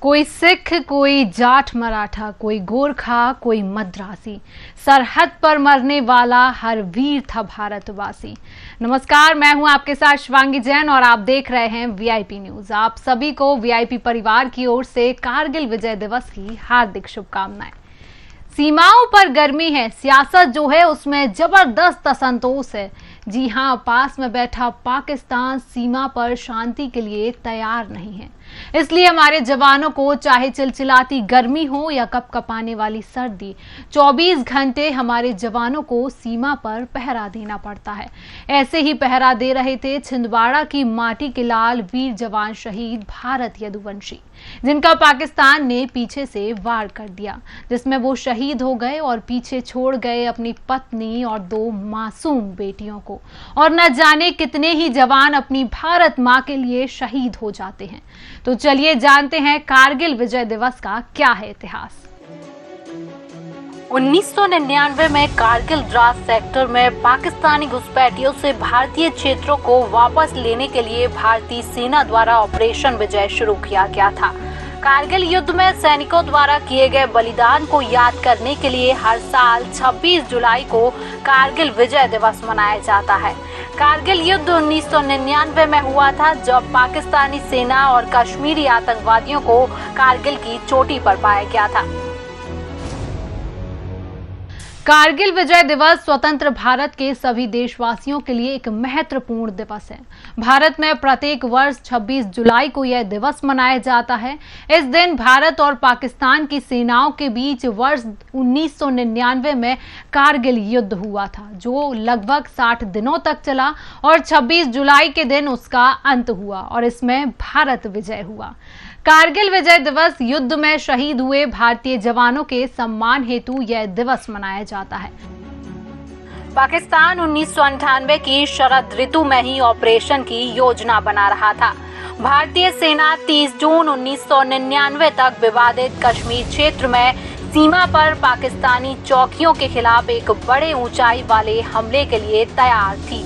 कोई सिख, कोई जाट मराठा, कोई गोरखा, कोई मद्रासी, सरहद पर मरने वाला हर वीर था भारतवासी। नमस्कार, मैं हूं आपके साथ शिवांगी जैन और आप देख रहे हैं वीआईपी न्यूज। आप सभी को वीआईपी परिवार की ओर से कारगिल विजय दिवस की हार्दिक शुभकामनाएं। सीमाओं पर गर्मी है, सियासत जो है उसमें जबरदस्त असंतोष है। जी हां, पास में बैठा पाकिस्तान सीमा पर शांति के लिए तैयार नहीं है। इसलिए हमारे जवानों को चाहे चिलचिलाती गर्मी हो या कपकपाने वाली सर्दी, 24 घंटे हमारे जवानों को सीमा पर पहरा देना पड़ता है। ऐसे ही पहरा दे रहे थे छिंदवाड़ा की माटी के लाल वीर जवान शहीद भारत यदुवंशी, जिनका पाकिस्तान ने पीछे से वार कर दिया, जिसमें वो शहीद हो गए और पीछे छोड़ गए अपनी पत्नी और 2 मासूम बेटियों को। और न जाने कितने ही जवान अपनी भारत मां के लिए शहीद हो जाते हैं। तो चलिए जानते हैं कारगिल विजय दिवस का क्या है इतिहास। 1999 में कारगिल द्रास सेक्टर में पाकिस्तानी घुसपैठियों से भारतीय क्षेत्रों को वापस लेने के लिए भारतीय सेना द्वारा ऑपरेशन विजय शुरू किया गया था। कारगिल युद्ध में सैनिकों द्वारा किए गए बलिदान को याद करने के लिए हर साल 26 जुलाई को कारगिल विजय दिवस मनाया जाता है। कारगिल युद्ध 1999 में हुआ था, जब पाकिस्तानी सेना और कश्मीरी आतंकवादियों को कारगिल की चोटी पर पाया गया था। कारगिल विजय दिवस स्वतंत्र भारत के सभी देशवासियों के लिए एक महत्वपूर्ण दिवस है। भारत में प्रत्येक वर्ष 26 जुलाई को यह दिवस मनाया जाता है। इस दिन भारत और पाकिस्तान की सेनाओं के बीच वर्ष 1999 में कारगिल युद्ध हुआ था, जो लगभग 60 दिनों तक चला और 26 जुलाई के दिन उसका अंत हुआ और इसमें भारत विजय हुआ। कारगिल विजय दिवस युद्ध में शहीद हुए भारतीय जवानों के सम्मान हेतु यह दिवस मनाया जाता है। पाकिस्तान 1998 की शरद ऋतु में ही ऑपरेशन की योजना बना रहा था। भारतीय सेना 30 जून 1999 तक विवादित कश्मीर क्षेत्र में सीमा पर पाकिस्तानी चौकियों के खिलाफ एक बड़े ऊंचाई वाले हमले के लिए तैयार थी।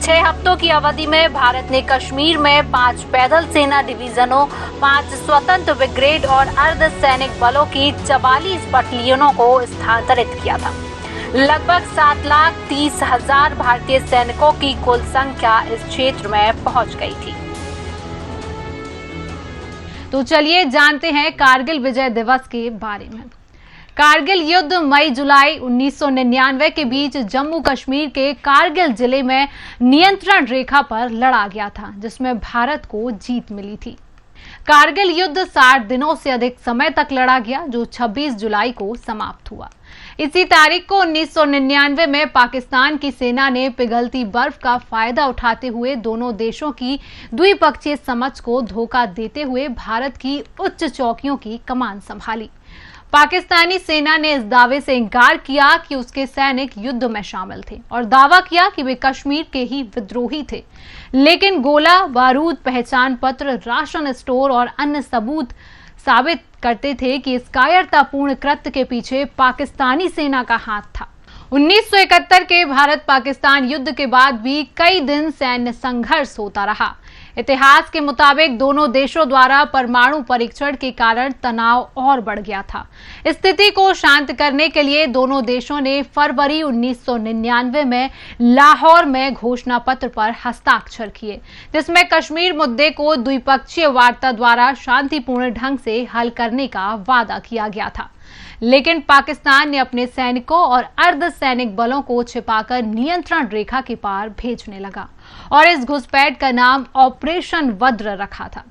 6 हफ्तों की अवधि में भारत ने कश्मीर में 5 पैदल सेना डिवीजनों, 5 स्वतंत्र ब्रिगेड और अर्ध सैनिक बलों की 44 बटालियनों को स्थानांतरित किया था। लगभग 7,30,000 भारतीय सैनिकों की कुल संख्या इस क्षेत्र में पहुंच गई थी। तो चलिए जानते हैं कारगिल विजय दिवस के बारे में। कारगिल युद्ध मई-जुलाई 1999 के बीच जम्मू कश्मीर के कारगिल जिले में नियंत्रण रेखा पर लड़ा गया था, जिसमें भारत को जीत मिली थी। कारगिल युद्ध 60 दिनों से अधिक समय तक लड़ा गया, जो 26 जुलाई को समाप्त हुआ। इसी तारीख को 1999 में पाकिस्तान की सेना ने पिघलती बर्फ का फायदा उठाते हुए दोनों देशों की द्विपक्षीय समझ को धोखा देते हुए भारत की उच्च चौकियों की कमान संभाली। पाकिस्तानी सेना ने इस दावे से इनकार किया कि उसके सैनिक युद्ध में शामिल थे और दावा किया कि वे कश्मीर के ही विद्रोही थे, लेकिन गोला बारूद, पहचान पत्र, राशन स्टोर और अन्य सबूत साबित करते थे कि इस कायरतापूर्ण कृत्य के पीछे पाकिस्तानी सेना का हाथ था। 1971 के भारत पाकिस्तान युद्ध के बाद भी कई दिन सैन्य संघर्ष होता रहा। इतिहास के मुताबिक दोनों देशों द्वारा परमाणु परीक्षण के कारण तनाव और बढ़ गया था। स्थिति को शांत करने के लिए दोनों देशों ने फरवरी 1999 में लाहौर में घोषणा पत्र पर हस्ताक्षर किए, जिसमें कश्मीर मुद्दे को द्विपक्षीय वार्ता द्वारा शांतिपूर्ण ढंग से हल करने का वादा किया गया था। लेकिन पाकिस्तान ने अपने सैनिकों और अर्ध सैनिक बलों को छिपाकर नियंत्रण रेखा के पार भेजने लगा और इस घुसपैठ का नाम ऑपरेशन वज्र रखा था।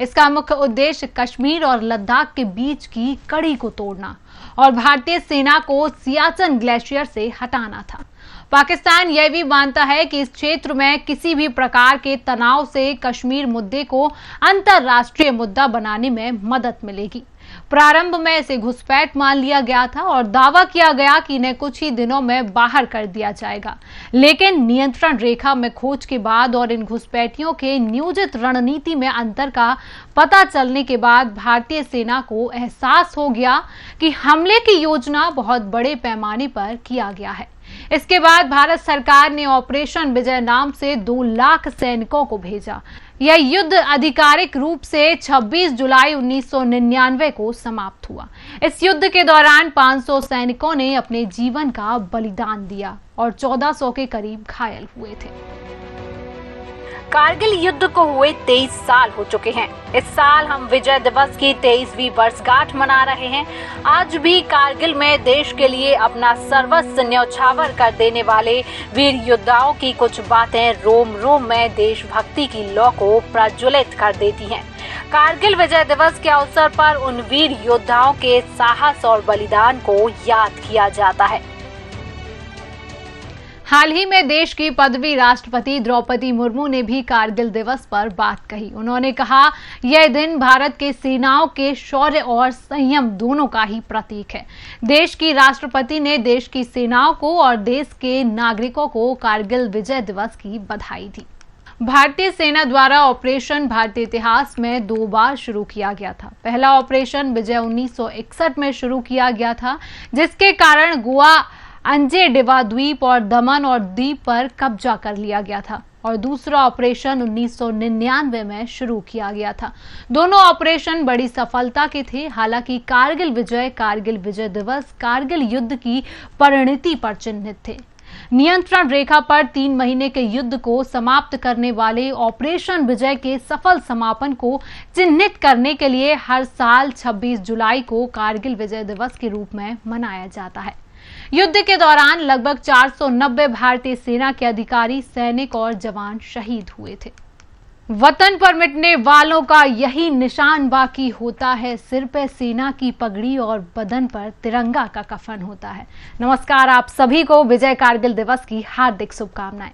इसका मुख्य उद्देश्य कश्मीर और लद्दाख के बीच की कड़ी को तोड़ना और भारतीय सेना को सियाचिन ग्लेशियर से हटाना था। पाकिस्तान यह भी मानता है कि इस क्षेत्र में किसी भी प्रकार के तनाव से कश्मीर मुद्दे को अंतर्राष्ट्रीय मुद्दा बनाने में मदद मिलेगी। प्रारंभ में इसे घुसपैठ मान लिया गया था और दावा किया गया कि इन्हें कुछ ही दिनों में बाहर कर दिया जाएगा, लेकिन नियंत्रण रेखा में खोज के बाद और इन घुसपैठियों के नियोजित रणनीति में अंतर का पता चलने के बाद भारतीय सेना को एहसास हो गया कि हमले की योजना बहुत बड़े पैमाने पर किया गया है। इसके बाद भारत सरकार ने ऑपरेशन विजय नाम से 2 लाख सैनिकों को भेजा। यह युद्ध आधिकारिक रूप से 26 जुलाई 1999 को समाप्त हुआ। इस युद्ध के दौरान 500 सैनिकों ने अपने जीवन का बलिदान दिया और 1400 के करीब घायल हुए थे। कारगिल युद्ध को हुए 23 साल हो चुके हैं। इस साल हम विजय दिवस की 23वीं वर्षगांठ मना रहे हैं। आज भी कारगिल में देश के लिए अपना सर्वस्व न्यौछावर कर देने वाले वीर योद्धाओं की कुछ बातें रोम रोम में देशभक्ति की लौ को प्रज्वलित कर देती हैं। कारगिल विजय दिवस के अवसर पर उन वीर योद्धाओं के साहस और बलिदान को याद किया जाता है। हाल ही में देश की पदवी राष्ट्रपति द्रौपदी मुर्मू ने भी कारगिल दिवस पर बात कही। उन्होंने कहा, यह दिन भारत के सेनाओं के शौर्य और संयम दोनों का ही प्रतीक है। देश की राष्ट्रपति ने देश की सेनाओं को और देश के नागरिकों को कारगिल विजय दिवस की बधाई दी। भारतीय सेना द्वारा ऑपरेशन भारतीय इतिहास में 2 बार शुरू किया गया था। पहला ऑपरेशन विजय 1961 में शुरू किया गया था, जिसके कारण गोवा, अंजेडिवा द्वीप और दमन और दीव पर कब्जा कर लिया गया था, और दूसरा ऑपरेशन 1999 में शुरू किया गया था। दोनों ऑपरेशन बड़ी सफलता के थे। हालांकि कारगिल विजय दिवस कारगिल युद्ध की परिणति पर चिन्हित थे। नियंत्रण रेखा पर 3 महीने के युद्ध को समाप्त करने वाले ऑपरेशन विजय के सफल समापन को चिन्हित करने के लिए हर साल 26 जुलाई को कारगिल विजय दिवस के रूप में मनाया जाता है। युद्ध के दौरान लगभग 490 भारतीय सेना के अधिकारी, सैनिक और जवान शहीद हुए थे। वतन पर मिटने वालों का यही निशान बाकी होता है। सिर पे सेना की पगड़ी और बदन पर तिरंगा का कफन होता है। नमस्कार, आप सभी को विजय कारगिल दिवस की हार्दिक शुभकामनाएं।